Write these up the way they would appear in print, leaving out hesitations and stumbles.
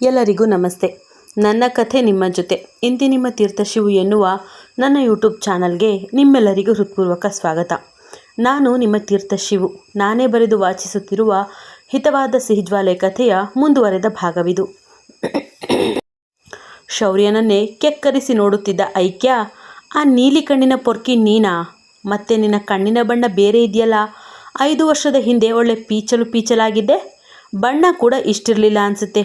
ಎಲ್ಲರಿಗೂ ನಮಸ್ತೆ. ನನ್ನ ಕಥೆ ನಿಮ್ಮ ಜೊತೆ ಇಂತಿ ನಿಮ್ಮ ತೀರ್ಥಶಿವು ಎನ್ನುವ ನನ್ನ ಯೂಟ್ಯೂಬ್ ಚಾನಲ್ಗೆ ನಿಮ್ಮೆಲ್ಲರಿಗೂ ಹೃತ್ಪೂರ್ವಕ ಸ್ವಾಗತ. ನಾನು ನಿಮ್ಮ ತೀರ್ಥಶಿವು. ನಾನೇ ಬರೆದು ವಾಚಿಸುತ್ತಿರುವ ಹಿತವಾದ ಸಿಹಿಜ್ವಾಲೆ ಕಥೆಯ ಮುಂದುವರೆದ ಭಾಗವಿದು. ಶೌರ್ಯನನ್ನೇ ಕೆಕ್ಕರಿಸಿ ನೋಡುತ್ತಿದ್ದ ಐಕ್ಯ, ಆ ನೀಲಿ ಕಣ್ಣಿನ ಪೊರ್ಕಿ ನೀನಾ? ಮತ್ತೆ ನಿನ್ನ ಕಣ್ಣಿನ ಬಣ್ಣ ಬೇರೆ ಇದೆಯಲ್ಲ. 5 ವರ್ಷದ ಹಿಂದೆ ಒಳ್ಳೆ ಪೀಚಲಾಗಿದ್ದೆ. ಬಣ್ಣ ಕೂಡ ಇಷ್ಟಿರಲಿಲ್ಲ ಅನಿಸುತ್ತೆ.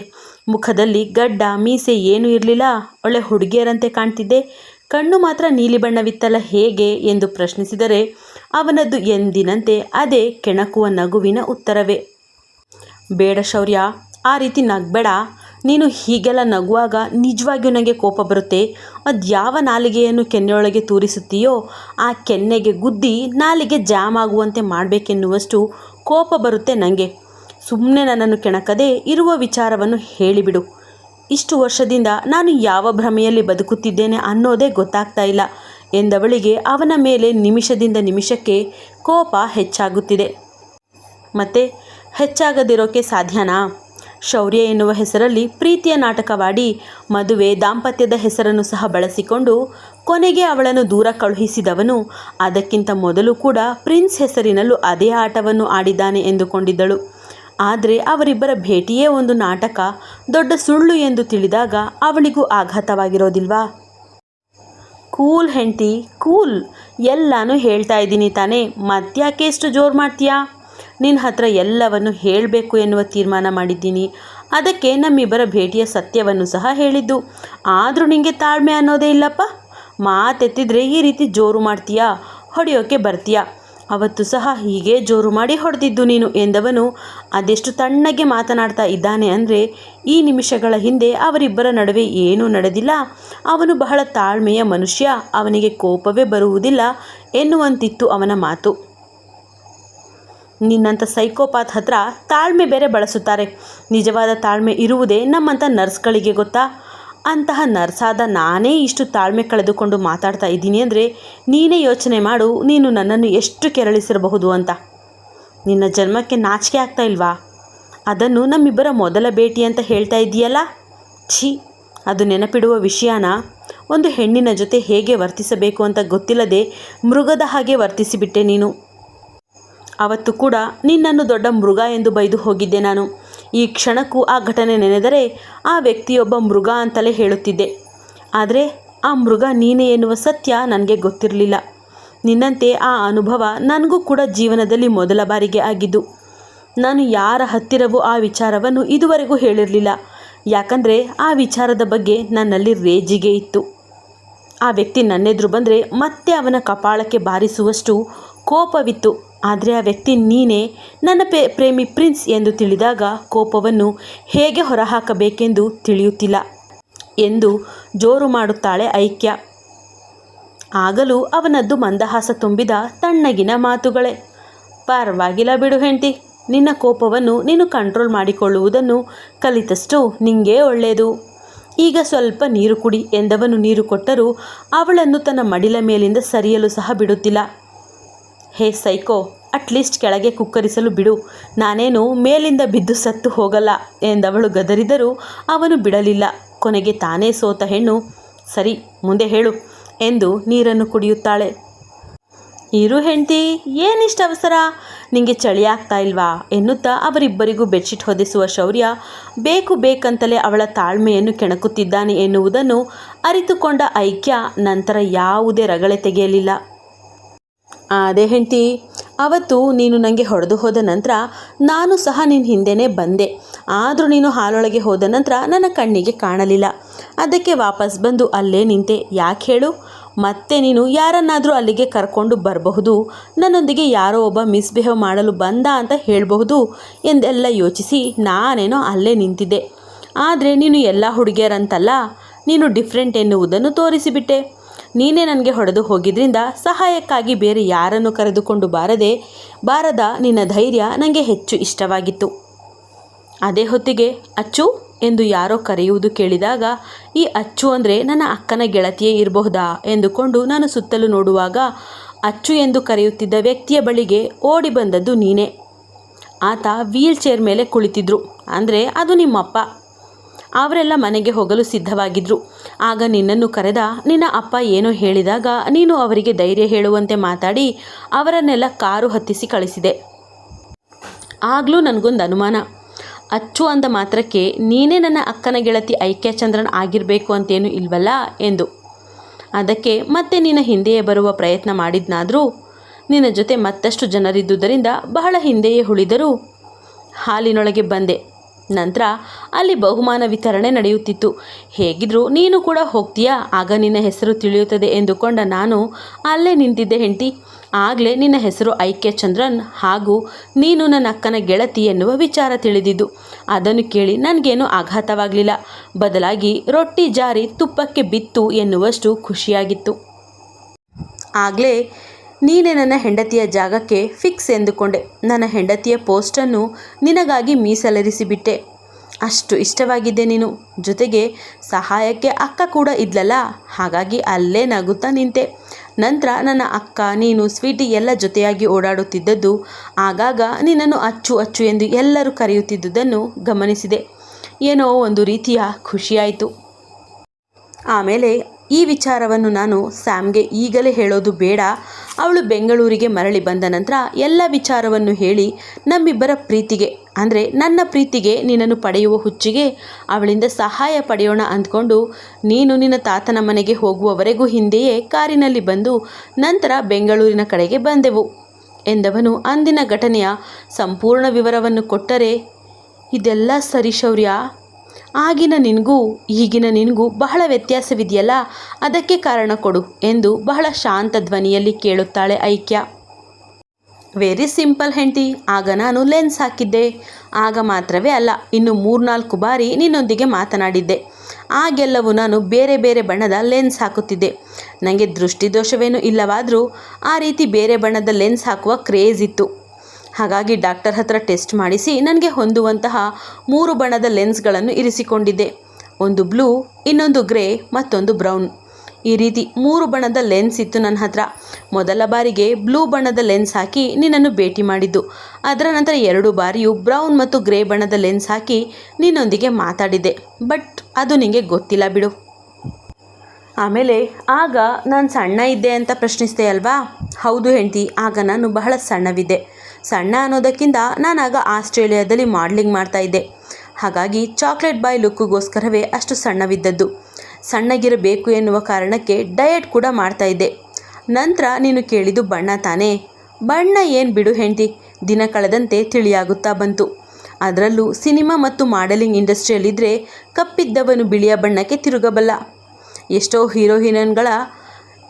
ಮುಖದಲ್ಲಿ ಗಡ್ಡ ಮೀಸೆ ಏನೂ ಇರಲಿಲ್ಲ. ಒಳ್ಳೆ ಹುಡುಗಿಯರಂತೆ ಕಾಣ್ತಿದ್ದೆ. ಕಣ್ಣು ಮಾತ್ರ ನೀಲಿ ಬಣ್ಣವಿತ್ತಲ್ಲ, ಹೇಗೆ ಎಂದು ಪ್ರಶ್ನಿಸಿದರೆ ಅವನದ್ದು ಎಂದಿನಂತೆ ಅದೇ ಕೆಣಕುವ ನಗುವಿನ ಉತ್ತರವೇ. ಬೇಡ ಶೌರ್ಯ, ಆ ರೀತಿ ನಗಬೇಡ. ನೀನು ಹೀಗೆಲ್ಲ ನಗುವಾಗ ನಿಜವಾಗಿಯೂ ನನಗೆ ಕೋಪ ಬರುತ್ತೆ. ಅದು ಯಾವ ನಾಲಿಗೆಯನ್ನು ಕೆನ್ನೆಯೊಳಗೆ ತೂರಿಸುತ್ತೀಯೋ ಆ ಕೆನ್ನೆಗೆ ಗುದ್ದಿ ನಾಲಿಗೆ ಜಾಮ್ ಆಗುವಂತೆ ಮಾಡಬೇಕೆನ್ನುವಷ್ಟು ಕೋಪ ಬರುತ್ತೆ ನನಗೆ. ಸುಮ್ಮನೆ ನನ್ನನ್ನು ಕೆಣಕದೆ ಇರುವ ವಿಚಾರವನ್ನು ಹೇಳಿಬಿಡು. ಇಷ್ಟು ವರ್ಷದಿಂದ ನಾನು ಯಾವ ಭ್ರಮೆಯಲ್ಲಿ ಬದುಕುತ್ತಿದ್ದೇನೆ ಅನ್ನೋದೇ ಗೊತ್ತಾಗ್ತಾ ಇಲ್ಲ ಎಂದವಳಿಗೆ ಅವನ ಮೇಲೆ ನಿಮಿಷದಿಂದ ನಿಮಿಷಕ್ಕೆ ಕೋಪ ಹೆಚ್ಚಾಗುತ್ತಿದೆ. ಮತ್ತೆ ಹೆಚ್ಚಾಗದಿರೋಕ್ಕೆ ಸಾಧ್ಯನಾ? ಶೌರ್ಯ ಎನ್ನುವ ಹೆಸರಲ್ಲಿ ಪ್ರೀತಿಯ ನಾಟಕವಾಡಿ ಮದುವೆ ದಾಂಪತ್ಯದ ಹೆಸರನ್ನು ಸಹ ಬಳಸಿಕೊಂಡು ಕೊನೆಗೆ ಅವಳನ್ನು ದೂರ ಕಳುಹಿಸಿದವನು ಅದಕ್ಕಿಂತ ಮೊದಲು ಕೂಡ ಪ್ರಿನ್ಸ್ ಹೆಸರಿನಲ್ಲೂ ಅದೇ ಆಟವನ್ನು ಆಡಿದ್ದಾನೆ ಎಂದುಕೊಂಡಿದ್ದಳು. ಆದರೆ ಅವರಿಬ್ಬರ ಭೇಟಿಯೇ ಒಂದು ನಾಟಕ, ದೊಡ್ಡ ಸುಳ್ಳು ಎಂದು ತಿಳಿದಾಗ ಅವಳಿಗೂ ಆಘಾತವಾಗಿರೋದಿಲ್ವಾ? ಕೂಲ್ ಹೆಂಡತಿ, ಕೂಲ್. ಎಲ್ಲನೂ ಹೇಳ್ತಾ ಇದ್ದೀನಿ ತಾನೇ, ಮತ್ತ್ಯಾಕೆ ಎಷ್ಟು ಜೋರು ಮಾಡ್ತೀಯಾ? ನಿನ್ನ ಹತ್ರ ಎಲ್ಲವನ್ನು ಹೇಳಬೇಕು ಎನ್ನುವ ತೀರ್ಮಾನ ಮಾಡಿದ್ದೀನಿ. ಅದಕ್ಕೆ ನಮ್ಮಿಬ್ಬರ ಭೇಟಿಯ ಸತ್ಯವನ್ನು ಸಹ ಹೇಳಿದ್ದು. ಆದರೂ ನಿನಗೆ ತಾಳ್ಮೆ ಅನ್ನೋದೇ ಇಲ್ಲಪ್ಪ. ಮಾತೆತ್ತಿದ್ರೆ ಈ ರೀತಿ ಜೋರು ಮಾಡ್ತೀಯಾ, ಹೊಡೆಯೋಕ್ಕೆ ಬರ್ತೀಯಾ? ಅವತ್ತು ಸಹ ಹೀಗೆ ಜೋರು ಮಾಡಿ ಹೊಡೆದಿದ್ದು ನೀನು ಎಂದವನು ಅದೆಷ್ಟು ತಣ್ಣಗೆ ಮಾತನಾಡ್ತಾ ಇದ್ದಾನೆ ಅಂದರೆ ಈ ನಿಮಿಷಗಳ ಹಿಂದೆ ಅವರಿಬ್ಬರ ನಡುವೆ ಏನೂ ನಡೆದಿಲ್ಲ. ಅವನು ಬಹಳ ತಾಳ್ಮೆಯ ಮನುಷ್ಯ, ಅವನಿಗೆ ಕೋಪವೇ ಬರುವುದಿಲ್ಲ ಎನ್ನುವಂತಿತ್ತು ಅವನ ಮಾತು. ನಿನ್ನಂಥ ಸೈಕೋಪಾತ್ ಹತ್ರ ತಾಳ್ಮೆ ಬೇರೆ ಬಳಸುತ್ತಾರೆ. ನಿಜವಾದ ತಾಳ್ಮೆ ಇರುವುದೇ ನಮ್ಮಂಥ ನರ್ಸ್ಗಳಿಗೆ ಗೊತ್ತಾ? ಅಂತಹ ನರ್ಸಾದ ನಾನೇ ಇಷ್ಟು ತಾಳ್ಮೆ ಕಳೆದುಕೊಂಡು ಮಾತಾಡ್ತಾ ಇದ್ದೀನಿ ಅಂದರೆ ನೀನೇ ಯೋಚನೆ ಮಾಡು, ನೀನು ನನ್ನನ್ನು ಎಷ್ಟು ಕೆರಳಿಸಿರಬಹುದು ಅಂತ. ನಿನ್ನ ಜನ್ಮಕ್ಕೆ ನಾಚಿಕೆ ಆಗ್ತಾ ಇಲ್ವಾ? ಅದನ್ನು ನಮ್ಮಿಬ್ಬರ ಮೊದಲ ಭೇಟಿ ಅಂತ ಹೇಳ್ತಾ ಇದ್ದೀಯಲ್ಲ. ಛೀ, ಅದು ನೆನಪಿಡುವ ವಿಷಯನ? ಒಂದು ಹೆಣ್ಣಿನ ಜೊತೆ ಹೇಗೆ ವರ್ತಿಸಬೇಕು ಅಂತ ಗೊತ್ತಿಲ್ಲದೆ ಮೃಗದ ಹಾಗೆ ವರ್ತಿಸಿಬಿಟ್ಟೆ ನೀನು. ಅವತ್ತು ಕೂಡ ನಿನ್ನನ್ನು ದೊಡ್ಡ ಮೃಗ ಎಂದು ಬೈದು ಹೋಗಿದ್ದೆ ನಾನು. ಈ ಕ್ಷಣಕ್ಕೂ ಆ ಘಟನೆ ನೆನೆದರೆ ಆ ವ್ಯಕ್ತಿಯೊಬ್ಬ ಮೃಗ ಅಂತಲೇ ಹೇಳುತ್ತಿದ್ದೆ. ಆದರೆ ಆ ಮೃಗ ನೀನೇ ಎನ್ನುವ ಸತ್ಯ ನನಗೆ ಗೊತ್ತಿರಲಿಲ್ಲ. ನಿನ್ನಂತೆ ಆ ಅನುಭವ ನನಗೂ ಕೂಡ ಜೀವನದಲ್ಲಿ ಮೊದಲ ಬಾರಿಗೆ ಆಗಿದ್ದು. ನಾನು ಯಾರ ಹತ್ತಿರವೂ ಆ ವಿಚಾರವನ್ನು ಇದುವರೆಗೂ ಹೇಳಿರಲಿಲ್ಲ. ಯಾಕಂದರೆ ಆ ವಿಚಾರದ ಬಗ್ಗೆ ನನ್ನಲ್ಲಿ ರೇಜಿಗೆ ಇತ್ತು. ಆ ವ್ಯಕ್ತಿ ನನ್ನೆದುರು ಬಂದರೆ ಮತ್ತೆ ಅವನ ಕಪಾಳಕ್ಕೆ ಬಾರಿಸುವಷ್ಟು ಕೋಪವಿತ್ತು. ಆದರೆ ಆ ವ್ಯಕ್ತಿ ನೀನೇ, ನನ್ನ ಪ್ರೇಮಿ ಪ್ರಿನ್ಸ್ ಎಂದು ತಿಳಿದಾಗ ಕೋಪವನ್ನು ಹೇಗೆ ಹೊರಹಾಕಬೇಕೆಂದು ತಿಳಿಯುತ್ತಿಲ್ಲ ಎಂದು ಜೋರು ಮಾಡುತ್ತಾಳೆ ಐಕ್ಯ. ಆಗಲೂ ಅವನದ್ದು ಮಂದಹಾಸ ತುಂಬಿದ ತಣ್ಣಗಿನ ಮಾತುಗಳೇ. ಪರವಾಗಿಲ್ಲ ಬಿಡು ಹೆಂಡತಿ, ನಿನ್ನ ಕೋಪವನ್ನು ನೀನು ಕಂಟ್ರೋಲ್ ಮಾಡಿಕೊಳ್ಳುವುದನ್ನು ಕಲಿತಷ್ಟು ನಿಂಗೆ ಒಳ್ಳೆಯದು. ಈಗ ಸ್ವಲ್ಪ ನೀರು ಕುಡಿ ಎಂದವನು ನೀರು ಕೊಟ್ಟರೂ ಅವಳನ್ನು ತನ್ನ ಮಡಿಲ ಮೇಲಿಂದ ಸರಿಯಲು ಸಹ ಬಿಡುತ್ತಿಲ್ಲ. ಹೇ ಸೈಕೋ, ಅಟ್ಲೀಸ್ಟ್ ಕೆಳಗೆ ಕುಕ್ಕರಿಸಲು ಬಿಡು. ನಾನೇನು ಮೇಲಿಂದ ಬಿದ್ದು ಸತ್ತು ಹೋಗಲ್ಲ ಎಂದವಳು ಗದರಿದರೂ ಅವನು ಬಿಡಲಿಲ್ಲ. ಕೊನೆಗೆ ತಾನೇ ಸೋತ ಹೆಣ್ಣು, ಸರಿ ಮುಂದೆ ಹೇಳು ಎಂದು ನೀರನ್ನು ಕುಡಿಯುತ್ತಾಳೆ. ಇರು ಹೆಂಡತಿ, ಏನಿಷ್ಟು ಅವಸರ? ನಿಂಗೆ ಚಳಿ ಆಗ್ತಾ ಇಲ್ವಾ ಎನ್ನುತ್ತಾ ಅವರಿಬ್ಬರಿಗೂ ಬೆಡ್ಶೀಟ್ ಹೊದಿಸುವ ಶೌರ್ಯ ಬೇಕಂತಲೇ ಅವಳ ತಾಳ್ಮೆಯನ್ನು ಕೆಣಕುತ್ತಿದ್ದಾನೆ ಎನ್ನುವುದನ್ನು ಅರಿತುಕೊಂಡ ಐಕ್ಯ ನಂತರ ಯಾವುದೇ ರಗಳೆ ತೆಗೆಯಲಿಲ್ಲ. ಅದೇ ಹೆಂಡತಿ, ಅವತ್ತು ನೀನು ನನಗೆ ಹೊಡೆದು ಹೋದ ನಂತರ ನಾನು ಸಹ ನಿನ್ನ ಹಿಂದೆನೇ ಬಂದೆ. ಆದರೂ ನೀನು ಹಾಲೊಳಗೆ ಹೋದ ನಂತರ ನನ್ನ ಕಣ್ಣಿಗೆ ಕಾಣಲಿಲ್ಲ. ಅದಕ್ಕೆ ವಾಪಸ್ ಬಂದು ಅಲ್ಲೇ ನಿಂತೆ. ಯಾಕೆ ಹೇಳು? ಮತ್ತೆ ನೀನು ಯಾರನ್ನಾದರೂ ಅಲ್ಲಿಗೆ ಕರ್ಕೊಂಡು ಬರಬಹುದು, ನನ್ನೊಂದಿಗೆ ಯಾರೋ ಒಬ್ಬ ಮಿಸ್ಬಿಹೇವ್ ಮಾಡಲು ಬಂದ ಅಂತ ಹೇಳಬಹುದು ಎಂದೆಲ್ಲ ಯೋಚಿಸಿ ನಾನೇನೋ ಅಲ್ಲೇ ನಿಂತಿದ್ದೆ. ಆದರೆ ನೀನು ಎಲ್ಲ ಹುಡುಗಿಯರಂತಲ್ಲ, ನೀನು ಡಿಫ್ರೆಂಟ್ ಎನ್ನುವುದನ್ನು ತೋರಿಸಿಬಿಟ್ಟೆ. ನೀನೇ ನನಗೆ ಹೊಡೆದು ಹೋಗಿದ್ರಿಂದ ಸಹಾಯಕ್ಕಾಗಿ ಬೇರೆ ಯಾರನ್ನು ಕರೆದುಕೊಂಡು ಬಾರದ ನಿನ್ನ ಧೈರ್ಯ ನನಗೆ ಹೆಚ್ಚು ಇಷ್ಟವಾಗಿತ್ತು. ಅದೇ ಹೊತ್ತಿಗೆ ಅಚ್ಚು ಎಂದು ಯಾರೋ ಕರೆಯುವುದು ಕೇಳಿದಾಗ ಈ ಅಚ್ಚು ಅಂದರೆ ನನ್ನ ಅಕ್ಕನ ಗೆಳತಿಯೇ ಇರಬಹುದಾ ಎಂದುಕೊಂಡು ನಾನು ಸುತ್ತಲೂ ನೋಡುವಾಗ ಅಚ್ಚು ಎಂದು ಕರೆಯುತ್ತಿದ್ದ ವ್ಯಕ್ತಿಯ ಬಳಿಗೆ ಓಡಿ ಬಂದದ್ದು ನೀನೇ. ಆತ ವೀಲ್ ಚೇರ್ ಮೇಲೆ ಕುಳಿತಿದ್ರು, ಅಂದರೆ ಅದು ನಿಮ್ಮಪ್ಪ. ಅವರೆಲ್ಲ ಮನೆಗೆ ಹೋಗಲು ಸಿದ್ಧವಾಗಿದ್ದರು. ಆಗ ನಿನ್ನನ್ನು ಕರೆದ ನಿನ್ನ ಅಪ್ಪ ಏನೋ ಹೇಳಿದಾಗ ನೀನು ಅವರಿಗೆ ಧೈರ್ಯ ಹೇಳುವಂತೆ ಮಾತಾಡಿ ಅವರನ್ನೆಲ್ಲ ಕಾರು ಹತ್ತಿಸಿ ಕಳಿಸಿದೆ. ಆಗಲೂ ನನಗೊಂದು ಅನುಮಾನ, ಅಚ್ಚು ಅಂದ ಮಾತ್ರಕ್ಕೆ ನೀನೇ ನನ್ನ ಅಕ್ಕನ ಗೆಳತಿ ಐಕ್ಯಚಂದ್ರನ್ ಆಗಿರಬೇಕು ಅಂತೇನು ಇಲ್ವಲ್ಲ ಎಂದು. ಅದಕ್ಕೆ ಮತ್ತೆ ನಿನ್ನ ಹಿಂದೆಯೇ ಬರುವ ಪ್ರಯತ್ನ ಮಾಡಿದ್ನಾದರೂ ನಿನ್ನ ಜೊತೆ ಮತ್ತಷ್ಟು ಜನರಿದ್ದುದರಿಂದ ಬಹಳ ಹಿಂದೆಯೇ ಉಳಿದರೂ ಹಾಲಿನೊಳಗೆ ಬಂದೆ. ನಂತರ ಅಲ್ಲಿ ಬಹುಮಾನ ವಿತರಣೆ ನಡೆಯುತ್ತಿತ್ತು. ಹೇಗಿದ್ರೂ ನೀನು ಕೂಡ ಹೋಗ್ತೀಯಾ, ಆಗ ನಿನ್ನ ಹೆಸರು ತಿಳಿಯುತ್ತದೆ ಎಂದುಕೊಂಡ ನಾನು ಅಲ್ಲೇ ನಿಂತಿದ್ದೆ ಹೆಂಡತಿ. ಆಗಲೇ ನಿನ್ನ ಹೆಸರು ಐಕ್ಯಚಂದ್ರನ್ ಹಾಗೂ ನೀನು ನನ್ನ ಅಕ್ಕನ ಗೆಳತಿ ಎನ್ನುವ ವಿಚಾರ ತಿಳಿದಿದ್ದು. ಅದನ್ನು ಕೇಳಿ ನನಗೇನೂ ಆಘಾತವಾಗಲಿಲ್ಲ, ಬದಲಾಗಿ ರೊಟ್ಟಿ ಜಾರಿ ತುಪ್ಪಕ್ಕೆ ಬಿತ್ತು ಎನ್ನುವಷ್ಟು ಖುಷಿಯಾಗಿತ್ತು. ಆಗಲೇ ನೀನೇ ನನ್ನ ಹೆಂಡತಿಯ ಜಾಗಕ್ಕೆ ಫಿಕ್ಸ್ ಎಂದುಕೊಂಡೆ. ನನ್ನ ಹೆಂಡತಿಯ ಪೋಸ್ಟನ್ನು ನಿನಗಾಗಿ ಮೀಸಲಿರಿಸಿಬಿಟ್ಟೆ. ಅಷ್ಟು ಇಷ್ಟವಾಗಿದ್ದೆ ನೀನು. ಜೊತೆಗೆ ಸಹಾಯಕ್ಕೆ ಅಕ್ಕ ಕೂಡ ಇದ್ಲಲ್ಲ, ಹಾಗಾಗಿ ಅಲ್ಲೇ ನಗುತ್ತಾ ನಿಂತೆ. ನಂತರ ನನ್ನ ಅಕ್ಕ, ನೀನು, ಸ್ವೀಟಿ ಎಲ್ಲ ಜೊತೆಯಾಗಿ ಓಡಾಡುತ್ತಿದ್ದದ್ದು, ಆಗಾಗ ನಿನ್ನನ್ನು ಅಚ್ಚು ಅಚ್ಚು ಎಂದು ಎಲ್ಲರೂ ಕರೆಯುತ್ತಿದ್ದುದನ್ನು ಗಮನಿಸಿದೆ. ಏನೋ ಒಂದು ರೀತಿಯ ಖುಷಿಯಾಯಿತು. ಆಮೇಲೆ ಈ ವಿಚಾರವನ್ನು ನಾನು ಸ್ಯಾಮ್ಗೆ ಈಗಲೇ ಹೇಳೋದು ಬೇಡ, ಅವಳು ಬೆಂಗಳೂರಿಗೆ ಮರಳಿ ಬಂದ ನಂತರ ಎಲ್ಲ ವಿಚಾರವನ್ನು ಹೇಳಿ ನಮ್ಮಿಬ್ಬರ ಪ್ರೀತಿಗೆ, ಅಂದರೆ ನನ್ನ ಪ್ರೀತಿಗೆ ನಿನ್ನನ್ನು ಪಡೆಯುವ ಹುಚ್ಚಿಗೆ ಅವಳಿಂದ ಸಹಾಯ ಪಡೆಯೋಣ ಅಂದ್ಕೊಂಡು ನೀನು ನಿನ್ನ ತಾತನ ಮನೆಗೆ ಹೋಗುವವರೆಗೂ ಹಿಂದೆಯೇ ಕಾರಿನಲ್ಲಿ ಬಂದು ನಂತರ ಬೆಂಗಳೂರಿನ ಕಡೆಗೆ ಬಂದೆವು ಎಂದವನು ಅಂದಿನ ಘಟನೆಯ ಸಂಪೂರ್ಣ ವಿವರವನ್ನು ಕೊಟ್ಟರೆ, ಇದೆಲ್ಲ ಸರಿ ಶೌರ್ಯ, ಆಗಿನ ನಿನಗೂ ಈಗಿನ ನಿನಗೂ ಬಹಳ ವ್ಯತ್ಯಾಸವಿದೆಯಲ್ಲ, ಅದಕ್ಕೆ ಕಾರಣ ಕೊಡು ಎಂದು ಬಹಳ ಶಾಂತ ಧ್ವನಿಯಲ್ಲಿ ಕೇಳುತ್ತಾಳೆ ಐಕ್ಯ. ವೆರಿ ಸಿಂಪಲ್ ಹೆಂಡತಿ, ಆಗ ನಾನು ಲೆನ್ಸ್ ಹಾಕಿದ್ದೆ. ಆಗ ಮಾತ್ರವೇ ಅಲ್ಲ, ಇನ್ನು 3-4 ಬಾರಿ ನಿನ್ನೊಂದಿಗೆ ಮಾತನಾಡಿದ್ದೆ. ಆಗೆಲ್ಲವೂ ನಾನು ಬೇರೆ ಬೇರೆ ಬಣ್ಣದ ಲೆನ್ಸ್ ಹಾಕುತ್ತಿದ್ದೆ. ನನಗೆ ದೃಷ್ಟಿದೋಷವೇನೂ ಇಲ್ಲವಾದರೂ ಆ ರೀತಿ ಬೇರೆ ಬಣ್ಣದ ಲೆನ್ಸ್ ಹಾಕುವ ಕ್ರೇಜ್ ಇತ್ತು. ಹಾಗಾಗಿ ಡಾಕ್ಟರ್ ಹತ್ರ ಟೆಸ್ಟ್ ಮಾಡಿಸಿ ನನಗೆ ಹೊಂದುವಂತಹ 3 ಬಣ್ಣದ ಲೆನ್ಸ್ಗಳನ್ನು ಇರಿಸಿಕೊಂಡಿದ್ದೆ. ಒಂದು ಬ್ಲೂ, ಇನ್ನೊಂದು ಗ್ರೇ, ಮತ್ತೊಂದು ಬ್ರೌನ್. ಈ ರೀತಿ 3 ಬಣ್ಣದ ಲೆನ್ಸ್ ಇತ್ತು ನನ್ನ ಹತ್ರ. ಮೊದಲ ಬಾರಿಗೆ ಬ್ಲೂ ಬಣ್ಣದ ಲೆನ್ಸ್ ಹಾಕಿ ನಿನ್ನನ್ನು ಭೇಟಿ ಮಾಡಿದ್ದು. ಅದರ ನಂತರ 2 ಬಾರಿಯೂ ಬ್ರೌನ್ ಮತ್ತು ಗ್ರೇ ಬಣ್ಣದ ಲೆನ್ಸ್ ಹಾಕಿ ನಿನ್ನೊಂದಿಗೆ ಮಾತಾಡಿದ್ದೆ. ಬಟ್ ಅದು ನಿನಗೆ ಗೊತ್ತಿಲ್ಲ ಬಿಡು. ಆಮೇಲೆ ಆಗ ನಾನು ಸಣ್ಣ ಇದ್ದೆ ಅಂತ ಪ್ರಶ್ನಿಸಿದೆ ಅಲ್ವಾ? ಹೌದು ಹೆಂಡತಿ, ಆಗ ನಾನು ಬಹಳ ಸಣ್ಣವಿದ್ದೆ. ಸಣ್ಣ ಅನ್ನೋದಕ್ಕಿಂತ ನಾನಾಗ ಆಸ್ಟ್ರೇಲಿಯಾದಲ್ಲಿ ಮಾಡಲಿಂಗ್ ಮಾಡ್ತಾಯಿದ್ದೆ. ಹಾಗಾಗಿ ಚಾಕ್ಲೇಟ್ ಬಾಯ್ ಲುಕ್ಗೋಸ್ಕರವೇ ಅಷ್ಟು ಸಣ್ಣವಿದ್ದದ್ದು. ಸಣ್ಣಗಿರಬೇಕು ಎನ್ನುವ ಕಾರಣಕ್ಕೆ ಡಯಟ್ ಕೂಡ ಮಾಡ್ತಾಯಿದ್ದೆ. ನಂತರ ನೀನು ಕೇಳಿದ್ದು ಬಣ್ಣ ತಾನೇ? ಬಣ್ಣ ಏನು ಬಿಡು ಹೆಂಡತಿ, ದಿನ ಕಳೆದಂತೆ ತಿಳಿಯಾಗುತ್ತಾ ಬಂತು. ಅದರಲ್ಲೂ ಸಿನಿಮಾ ಮತ್ತು ಮಾಡೆಲಿಂಗ್ ಇಂಡಸ್ಟ್ರಿಯಲ್ಲಿದ್ದರೆ ಕಪ್ಪಿದ್ದವನು ಬಿಳಿಯ ಬಣ್ಣಕ್ಕೆ ತಿರುಗಬಲ್ಲ. ಎಷ್ಟೋ ಹೀರೋಯಿನ್ಗಳ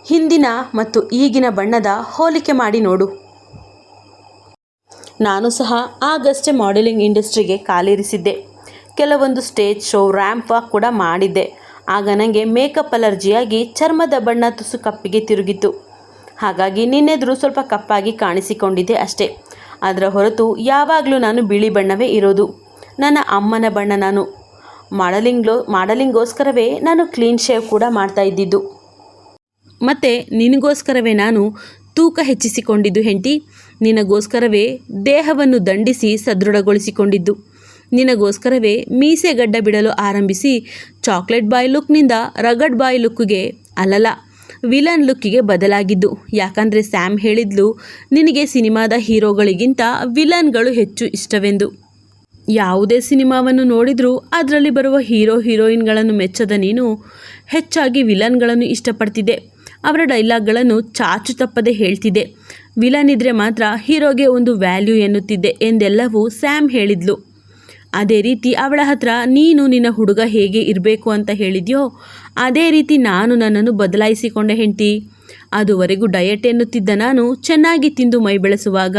ಹಿಂದಿನ ಮತ್ತು ಈಗಿನ ಬಣ್ಣದ ಹೋಲಿಕೆ ಮಾಡಿ ನೋಡು. ನಾನು ಸಹ ಆಗಷ್ಟೇ ಮಾಡೆಲಿಂಗ್ ಇಂಡಸ್ಟ್ರಿಗೆ ಕಾಲಿರಿಸಿದ್ದೆ. ಕೆಲವೊಂದು ಸ್ಟೇಜ್ ಶೋ, ರ್ಯಾಂಪ್ ವಾಕ್ ಕೂಡ ಮಾಡಿದ್ದೆ. ಆಗ ನನಗೆ ಮೇಕಪ್ ಅಲರ್ಜಿಯಾಗಿ ಚರ್ಮದ ಬಣ್ಣ ತುಸು ಕಪ್ಪಿಗೆ ತಿರುಗಿತ್ತು. ಹಾಗಾಗಿ ನಿನ್ನೆದುರು ಸ್ವಲ್ಪ ಕಪ್ಪಾಗಿ ಕಾಣಿಸಿಕೊಂಡಿದ್ದೆ ಅಷ್ಟೇ. ಅದರ ಹೊರತು ಯಾವಾಗಲೂ ನಾನು ಬಿಳಿ ಬಣ್ಣವೇ ಇರೋದು. ನನ್ನ ಅಮ್ಮನ ಬಣ್ಣ ನಾನು. ಮಾಡಲಿಂಗೋಸ್ಕರವೇ ನಾನು ಕ್ಲೀನ್ ಶೇವ್ ಕೂಡ ಮಾಡ್ತಾ ಇದ್ದಿದ್ದು. ಮತ್ತು ನಿನಗೋಸ್ಕರವೇ ನಾನು ತೂಕ ಹೆಚ್ಚಿಸಿಕೊಂಡಿದ್ದು ಹೆಂಡತಿ. ನಿನಗೋಸ್ಕರವೇ ದೇಹವನ್ನು ದಂಡಿಸಿ ಸದೃಢಗೊಳಿಸಿಕೊಂಡಿದ್ದು. ನಿನಗೋಸ್ಕರವೇ ಮೀಸೆ ಗಡ್ಡ ಬಿಡಲು ಆರಂಭಿಸಿ ಚಾಕ್ಲೇಟ್ ಬಾಯ್ ಲುಕ್ನಿಂದ ರಗಡ್ ಬಾಯ್ ಲುಕ್ಗೆ, ಅಲ್ಲಲ್ಲ ವಿಲನ್ ಲುಕ್ಕಿಗೆ ಬದಲಾಗಿದ್ದು. ಯಾಕಂದರೆ ಸ್ಯಾಮ್ ಹೇಳಿದ್ಲು ನಿನಗೆ ಸಿನಿಮಾದ ಹೀರೋಗಳಿಗಿಂತ ವಿಲನ್ಗಳು ಹೆಚ್ಚು ಇಷ್ಟವೆಂದು. ಯಾವುದೇ ಸಿನಿಮಾವನ್ನು ನೋಡಿದರೂ ಅದರಲ್ಲಿ ಬರುವ ಹೀರೋಯಿನ್ಗಳನ್ನು ಮೆಚ್ಚದ ನೀನು ಹೆಚ್ಚಾಗಿ ವಿಲನ್ಗಳನ್ನು ಇಷ್ಟಪಡ್ತಿದ್ದೆ. ಅವರ ಡೈಲಾಗ್ಗಳನ್ನು ಚಾಚು ತಪ್ಪದೆ ಹೇಳ್ತಿದ್ದೆ. ವಿಲನ್ ಇದ್ದರೆ ಮಾತ್ರ ಹೀರೋಗೆ ಒಂದು ವ್ಯಾಲ್ಯೂ ಎನ್ನುತ್ತಿದ್ದೆ ಎಂದೆಲ್ಲವೂ ಸ್ಯಾಮ್ ಹೇಳಿದ್ಲು. ಅದೇ ರೀತಿ ಅವಳ ಹತ್ರ ನೀನು ನಿನ್ನ ಹುಡುಗ ಹೇಗೆ ಇರಬೇಕು ಅಂತ ಹೇಳಿದ್ಯೋ ಅದೇ ರೀತಿ ನಾನು ನನ್ನನ್ನು ಬದಲಾಯಿಸಿಕೊಂಡೆ ಹೆಂಡತಿ. ಅದುವರೆಗೂ ಡಯಟ್ ಎನ್ನುತ್ತಿದ್ದ ನಾನು ಚೆನ್ನಾಗಿ ತಿಂದು ಮೈ ಬೆಳೆಸುವಾಗ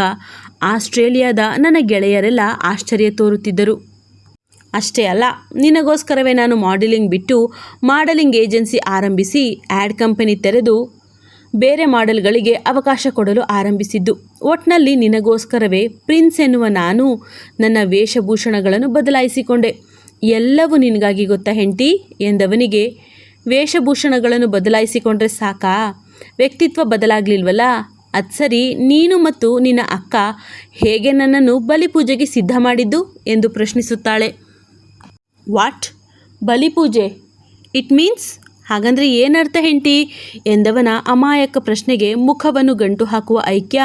ಆಸ್ಟ್ರೇಲಿಯಾದ ನನ್ನ ಗೆಳೆಯರೆಲ್ಲ ಆಶ್ಚರ್ಯ ತೋರುತ್ತಿದ್ದರು. ಅಷ್ಟೇ ಅಲ್ಲ, ನಿನಗೋಸ್ಕರವೇ ನಾನು ಮಾಡೆಲಿಂಗ್ ಬಿಟ್ಟು ಮಾಡೆಲಿಂಗ್ ಏಜೆನ್ಸಿ ಆರಂಭಿಸಿ ಆ್ಯಡ್ ಕಂಪನಿ ತೆರೆದು ಬೇರೆ ಮಾಡೆಲ್ಗಳಿಗೆ ಅವಕಾಶ ಕೊಡಲು ಆರಂಭಿಸಿದ್ದು. ಒಟ್ನಲ್ಲಿ ನಿನಗೋಸ್ಕರವೇ ಪ್ರಿನ್ಸ್ ಎನ್ನುವ ನಾನು ನನ್ನ ವೇಷಭೂಷಣಗಳನ್ನು ಬದಲಾಯಿಸಿಕೊಂಡೆ. ಎಲ್ಲವೂ ನಿನಗಾಗಿ ಗೊತ್ತಾ ಹೆಂಡತಿ ಎಂದವನಿಗೆ, ವೇಷಭೂಷಣಗಳನ್ನು ಬದಲಾಯಿಸಿಕೊಂಡ್ರೆ ಸಾಕಾ, ವ್ಯಕ್ತಿತ್ವ ಬದಲಾಗಲಿಲ್ವಲ್ಲ? ಅದು ಸರಿ, ನೀನು ಮತ್ತು ನಿನ್ನ ಅಕ್ಕ ಹೇಗೆ ನನ್ನನ್ನು ಬಲಿಪೂಜೆಗೆ ಸಿದ್ಧ ಮಾಡಿದ್ದು ಎಂದು ಪ್ರಶ್ನಿಸುತ್ತಾಳೆ. ವಾಟ್? ಬಲಿಪೂಜೆ ಇಟ್ ಮೀನ್ಸ್ ಹಾಗಂದ್ರೆ ಏನರ್ಥ ಹೆಂಡತಿ ಎಂದವನ ಅಮಾಯಕ ಪ್ರಶ್ನೆಗೆ ಮುಖವನ್ನು ಗಂಟು ಹಾಕುವ ಐಕ್ಯ,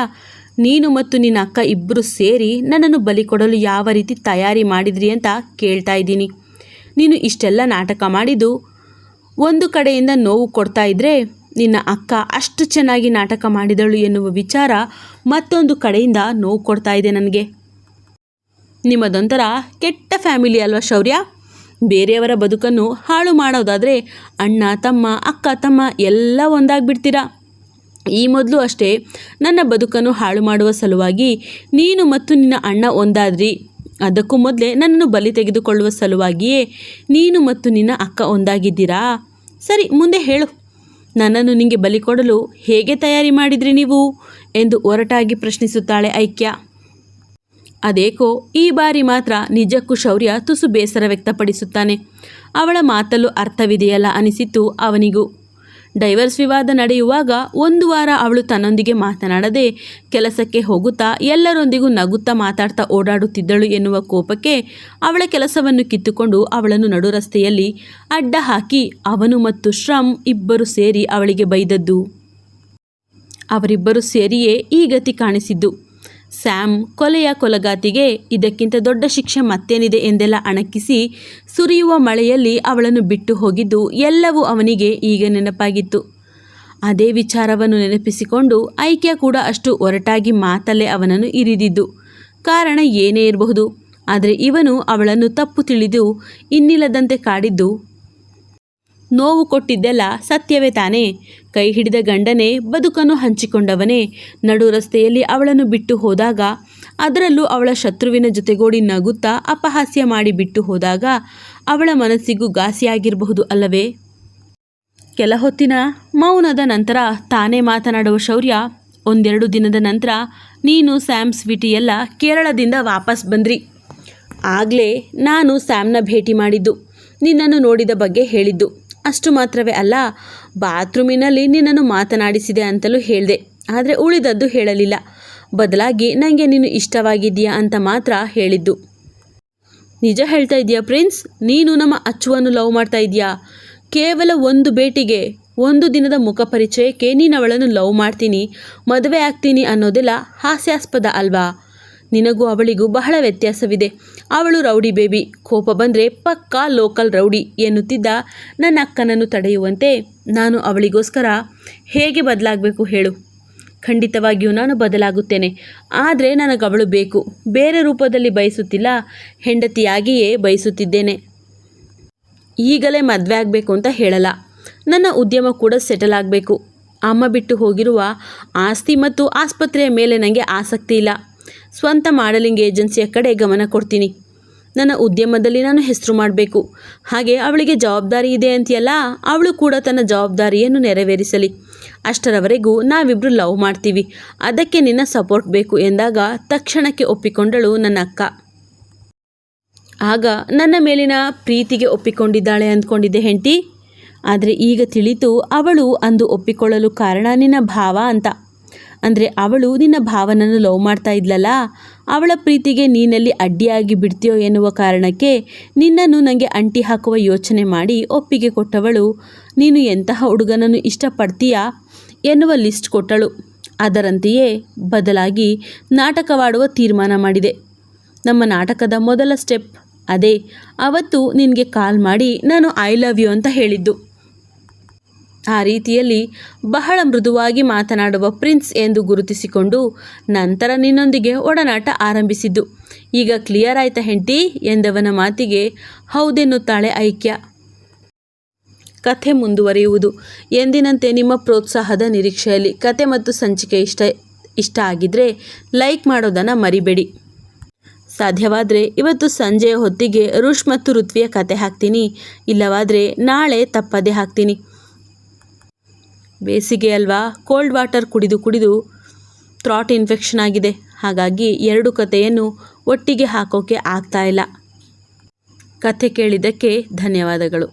ನೀನು ಮತ್ತು ನಿನ್ನ ಅಕ್ಕ ಇಬ್ಬರು ಸೇರಿ ನನ್ನನ್ನು ಬಲಿ ಕೊಡಲು ಯಾವ ರೀತಿ ತಯಾರಿ ಮಾಡಿದ್ರಿ ಅಂತ ಕೇಳ್ತಾ ಇದ್ದೀನಿ. ನೀನು ಇಷ್ಟೆಲ್ಲ ನಾಟಕ ಮಾಡಿದ್ದು ಒಂದು ಕಡೆಯಿಂದ ನೋವು ಕೊಡ್ತಾ ಇದ್ದರೆ, ನಿನ್ನ ಅಕ್ಕ ಅಷ್ಟು ಚೆನ್ನಾಗಿ ನಾಟಕ ಮಾಡಿದಳು ಎನ್ನುವ ವಿಚಾರ ಮತ್ತೊಂದು ಕಡೆಯಿಂದ ನೋವು ಕೊಡ್ತಾ ಇದೆ ನನಗೆ. ನಿಮ್ಮದೊಂಥರ ಕೆಟ್ಟ ಫ್ಯಾಮಿಲಿ ಅಲ್ವಾ ಶೌರ್ಯ? ಬೇರೆಯವರ ಬದುಕನ್ನು ಹಾಳು ಮಾಡೋದಾದರೆ ಅಣ್ಣ ತಮ್ಮ ಅಕ್ಕ ತಮ್ಮ ಎಲ್ಲ ಒಂದಾಗ್ಬಿಡ್ತೀರಾ. ಈ ಮೊದಲು ಅಷ್ಟೇ ನನ್ನ ಬದುಕನ್ನು ಹಾಳು ಮಾಡುವ ಸಲುವಾಗಿ ನೀನು ಮತ್ತು ನಿನ್ನ ಅಣ್ಣ ಒಂದಾದ್ರಿ. ಅದಕ್ಕೂ ಮೊದಲೇ ನನ್ನನ್ನು ಬಲಿ ತೆಗೆದುಕೊಳ್ಳುವ ಸಲುವಾಗಿಯೇ ನೀನು ಮತ್ತು ನಿನ್ನ ಅಕ್ಕ ಒಂದಾಗಿದ್ದೀರಾ? ಸರಿ, ಮುಂದೆ ಹೇಳು, ನನ್ನನ್ನು ನಿಮಗೆ ಬಲಿ ಕೊಡಲು ಹೇಗೆ ತಯಾರಿ ಮಾಡಿದ್ರಿ ನೀವು ಎಂದು ಒರಟಾಗಿ ಪ್ರಶ್ನಿಸುತ್ತಾಳೆ ಐಕ್ಯ. ಅದೇಕೋ ಈ ಬಾರಿ ಮಾತ್ರ ನಿಜಕ್ಕೂ ಶೌರ್ಯ ತುಸು ಬೇಸರ ವ್ಯಕ್ತಪಡಿಸುತ್ತಾನೆ. ಅವಳ ಮಾತಲ್ಲೂ ಅರ್ಥವಿದೆಯಲ್ಲ ಅನಿಸಿತ್ತು ಅವನಿಗೂ. ಡೈವರ್ಸ್ ವಿವಾದ ನಡೆಯುವಾಗ ಒಂದು ವಾರ ಅವಳು ತನ್ನೊಂದಿಗೆ ಮಾತನಾಡದೆ ಕೆಲಸಕ್ಕೆ ಹೋಗುತ್ತಾ ಎಲ್ಲರೊಂದಿಗೂ ನಗುತ್ತಾ ಮಾತಾಡ್ತಾ ಓಡಾಡುತ್ತಿದ್ದಳು ಎನ್ನುವ ಕೋಪಕ್ಕೆ ಅವಳ ಕೆಲಸವನ್ನು ಕಿತ್ತುಕೊಂಡು ಅವಳನ್ನು ನಡು ರಸ್ತೆಯಲ್ಲಿ ಅಡ್ಡ ಹಾಕಿ ಅವನು ಮತ್ತು ಶ್ರಮ್ ಇಬ್ಬರು ಸೇರಿ ಅವಳಿಗೆ ಬೈದದ್ದು. ಅವರಿಬ್ಬರು ಸೇರಿಯೇ ಈ ಗತಿ ಕಾಣಿಸಿದ್ದು. ಸ್ಯಾಮ್ ಕೊಲೆಯ ಕೊಲಗಾತಿಗೆ ಇದಕ್ಕಿಂತ ದೊಡ್ಡ ಶಿಕ್ಷೆ ಮತ್ತೇನಿದೆ ಎಂದೆಲ್ಲ ಅಣಕಿಸಿ ಸುರಿಯುವ ಮಳೆಯಲ್ಲಿ ಅವಳನ್ನು ಬಿಟ್ಟು ಹೋಗಿದ್ದು ಎಲ್ಲವೂ ಅವನಿಗೆ ಈಗ ನೆನಪಾಗಿತ್ತು. ಅದೇ ವಿಚಾರವನ್ನು ನೆನಪಿಸಿಕೊಂಡು ಐಕ್ಯ ಕೂಡ ಅಷ್ಟು ಒರಟಾಗಿ ಮಾತಲ್ಲೇ ಅವನನ್ನು ಇರಿದಿದ್ದು. ಕಾರಣ ಏನೇ ಇರಬಹುದು, ಆದರೆ ಇವನು ಅವಳನ್ನು ತಪ್ಪು ತಿಳಿದು ಇನ್ನಿಲ್ಲದಂತೆ ಕಾಡಿದ್ದು. ನೋವು ಕೊಟ್ಟಿದ್ದೆಲ್ಲ ಸತ್ಯವೇ ತಾನೇ? ಕೈ ಹಿಡಿದ ಗಂಡನೇ, ಬದುಕನ್ನು ಹಂಚಿಕೊಂಡವನೇ ನಡು ರಸ್ತೆಯಲ್ಲಿ ಅವಳನ್ನು ಬಿಟ್ಟು ಹೋದಾಗ, ಅದರಲ್ಲೂ ಅವಳ ಶತ್ರುವಿನ ಜೊತೆಗೂಡಿ ನಗುತ್ತಾ ಅಪಹಾಸ್ಯ ಮಾಡಿ ಬಿಟ್ಟು ಹೋದಾಗ ಅವಳ ಮನಸ್ಸಿಗೂ ಘಾಸಿಯಾಗಿರಬಹುದು ಅಲ್ಲವೇ? ಕೆಲ ಹೊತ್ತಿನ ಮೌನದ ನಂತರ ತಾನೇ ಮಾತನಾಡುವ ಶೌರ್ಯ, ಒಂದೆರಡು ದಿನದ ನಂತರ ನೀನು ಸ್ಯಾಮ್ ಸ್ವೀಟಿ ಎಲ್ಲ ಕೇರಳದಿಂದ ವಾಪಸ್ ಬಂದ್ರಿ. ಆಗಲೇ ನಾನು ಸ್ಯಾಮ್ನ ಭೇಟಿ ಮಾಡಿದ್ದು, ನಿನ್ನನ್ನು ನೋಡಿದ ಬಗ್ಗೆ ಹೇಳಿದ್ದು. ಅಷ್ಟು ಮಾತ್ರವೇ ಅಲ್ಲ, ಬಾತ್ರೂಮಿನಲ್ಲಿ ನಿನ್ನನ್ನು ಮಾತನಾಡಿಸಿದೆ ಅಂತಲೂ ಹೇಳಿದೆ. ಆದರೆ ಉಳಿದದ್ದು ಹೇಳಲಿಲ್ಲ. ಬದಲಾಗಿ ನನಗೆ ನೀನು ಇಷ್ಟವಾಗಿದ್ದೀಯಾ ಅಂತ ಮಾತ್ರ ಹೇಳಿದ್ದು. ನಿಜ ಹೇಳ್ತಾ ಇದೆಯಾ ಪ್ರಿನ್ಸ್? ನೀನು ನಮ್ಮ ಅಚ್ಚುವನ್ನು ಲವ್ ಮಾಡ್ತಾ ಇದೆಯಾ? ಕೇವಲ ಒಂದು ಭೇಟಿಗೆ, ಒಂದು ದಿನದ ಮುಖ ಪರಿಚಯಕ್ಕೆ ನೀನು ಅವಳನ್ನು ಲವ್ ಮಾಡ್ತೀನಿ, ಮದುವೆ ಆಗ್ತೀನಿ ಅನ್ನೋದೆಲ್ಲ ಹಾಸ್ಯಾಸ್ಪದ ಅಲ್ವಾ? ನಿನಗೂ ಅವಳಿಗೂ ಬಹಳ ವ್ಯತ್ಯಾಸವಿದೆ. ಅವಳು ರೌಡಿ ಬೇಬಿ, ಕೋಪ ಬಂದರೆ ಪಕ್ಕಾ ಲೋಕಲ್ ರೌಡಿ ಎನ್ನುತ್ತಿದ್ದ ನನ್ನ ಅಕ್ಕನನ್ನು ತಡೆಯುವಂತೆ ನಾನು ಅವಳಿಗೋಸ್ಕರ ಹೇಗೆ ಬದಲಾಗಬೇಕು ಹೇಳು? ಖಂಡಿತವಾಗಿಯೂ ನಾನು ಬದಲಾಗುತ್ತೇನೆ. ಆದರೆ ನನಗವಳು ಬೇಕು. ಬೇರೆ ರೂಪದಲ್ಲಿ ಬಯಸುತ್ತಿಲ್ಲ, ಹೆಂಡತಿಯಾಗಿಯೇ ಬಯಸುತ್ತಿದ್ದೇನೆ. ಈಗಲೇ ಮದುವೆ ಆಗಬೇಕು ಅಂತ ಹೇಳಲ್ಲ. ನನ್ನ ಉದ್ಯಮ ಕೂಡ ಸೆಟಲ್ ಆಗಬೇಕು. ಅಮ್ಮ ಬಿಟ್ಟು ಹೋಗಿರುವ ಆಸ್ತಿ ಮತ್ತು ಆಸ್ಪತ್ರೆಯ ಮೇಲೆ ನನಗೆ ಆಸಕ್ತಿ ಇಲ್ಲ. ಸ್ವಂತ ಮಾಡೆಲಿಂಗ್ ಏಜೆನ್ಸಿಯ ಕಡೆ ಗಮನ ಕೊಡ್ತೀನಿ. ನನ್ನ ಉದ್ಯಮದಲ್ಲಿ ನಾನು ಹೆಸರು ಮಾಡಬೇಕು. ಹಾಗೆ ಅವಳಿಗೆ ಜವಾಬ್ದಾರಿ ಇದೆ ಅಂತೀಯಲ್ಲ, ಅವಳು ಕೂಡ ತನ್ನ ಜವಾಬ್ದಾರಿಯನ್ನು ನೆರವೇರಿಸಲಿ. ಅಷ್ಟರವರೆಗೂ ನಾವಿಬ್ಬರು ಲವ್ ಮಾಡ್ತೀವಿ. ಅದಕ್ಕೆ ನಿನ್ನ ಸಪೋರ್ಟ್ ಬೇಕು ಎಂದಾಗ ತಕ್ಷಣಕ್ಕೆ ಒಪ್ಪಿಕೊಂಡಳು ನನ್ನ ಅಕ್ಕ. ಆಗ ನನ್ನ ಮೇಲಿನ ಪ್ರೀತಿಗೆ ಒಪ್ಪಿಕೊಂಡಿದ್ದಾಳೆ ಅಂದ್ಕೊಂಡಿದ್ದೆ ಹೆಂಡತಿ. ಆದರೆ ಈಗ ತಿಳಿತು, ಅವಳು ಅಂದು ಒಪ್ಪಿಕೊಳ್ಳಲು ಕಾರಣ ನಿನ್ನ ಭಾವ ಅಂತ. ಅಂದರೆ ಅವಳು ನಿನ್ನ ಭಾವನನ್ನು ಲವ್ ಮಾಡ್ತಾ ಇದ್ಲಲ್ಲ, ಅವಳ ಪ್ರೀತಿಗೆ ನೀನಲ್ಲಿ ಅಡ್ಡಿಯಾಗಿ ಬಿಡ್ತೀಯೋ ಎನ್ನುವ ಕಾರಣಕ್ಕೆ ನಿನ್ನನ್ನು ನನಗೆ ಅಂಟಿ ಹಾಕುವ ಯೋಚನೆ ಮಾಡಿ ಒಪ್ಪಿಗೆ ಕೊಟ್ಟವಳು. ನೀನು ಎಂತಹ ಹುಡುಗನನ್ನು ಇಷ್ಟಪಡ್ತೀಯಾ ಎನ್ನುವ ಲಿಸ್ಟ್ ಕೊಟ್ಟಳು. ಅದರಂತೆಯೇ ಬದಲಾಗಿ ನಾಟಕವಾಡುವ ತೀರ್ಮಾನ ಮಾಡಿದೆ. ನಮ್ಮ ನಾಟಕದ ಮೊದಲ ಸ್ಟೆಪ್ ಅದೇ. ಅವತ್ತು ನಿನಗೆ ಕಾಲ್ ಮಾಡಿ ನಾನು ಐ ಲವ್ ಯು ಅಂತ ಹೇಳಿದ್ದು. ಆ ರೀತಿಯಲ್ಲಿ ಬಹಳ ಮೃದುವಾಗಿ ಮಾತನಾಡುವ ಪ್ರಿನ್ಸ್ ಎಂದು ಗುರುತಿಸಿಕೊಂಡು ನಂತರ ನಿನ್ನೊಂದಿಗೆ ಒಡನಾಟ ಆರಂಭಿಸಿದ್ದು. ಈಗ ಕ್ಲಿಯರ್ ಆಯ್ತಾ ಹೆಂಡತಿ ಎಂದವನ ಮಾತಿಗೆ ಹೌದೆನ್ನುತ್ತಾಳೆ ಐಕ್ಯ. ಕಥೆ ಮುಂದುವರಿಯುವುದು. ಎಂದಿನಂತೆ ನಿಮ್ಮ ಪ್ರೋತ್ಸಾಹದ ನಿರೀಕ್ಷೆಯಲ್ಲಿ. ಕತೆ ಮತ್ತು ಸಂಚಿಕೆ ಇಷ್ಟ ಆಗಿದ್ದರೆ ಲೈಕ್ ಮಾಡೋದನ್ನು ಮರಿಬೇಡಿ. ಸಾಧ್ಯವಾದರೆ ಇವತ್ತು ಸಂಜೆಯ ಹೊತ್ತಿಗೆ ರುಷ್ ಮತ್ತು ಋತ್ವಿಯ ಕತೆ ಹಾಕ್ತೀನಿ, ಇಲ್ಲವಾದರೆ ನಾಳೆ ತಪ್ಪದೆ ಹಾಕ್ತೀನಿ. ಬೇಸಿಗೆ ಅಲ್ವಾ, ಕೋಲ್ಡ್ ವಾಟರ್ ಕುಡಿದು ಥ್ರಾಟ್ ಇನ್ಫೆಕ್ಷನ್ ಆಗಿದೆ. ಹಾಗಾಗಿ ಎರಡು ಕಥೆಯನ್ನು ಒಟ್ಟಿಗೆ ಹಾಕೋಕ್ಕೆ ಆಗ್ತಾ ಇಲ್ಲ. ಕಥೆ ಕೇಳಿದ್ದಕ್ಕೆ ಧನ್ಯವಾದಗಳು.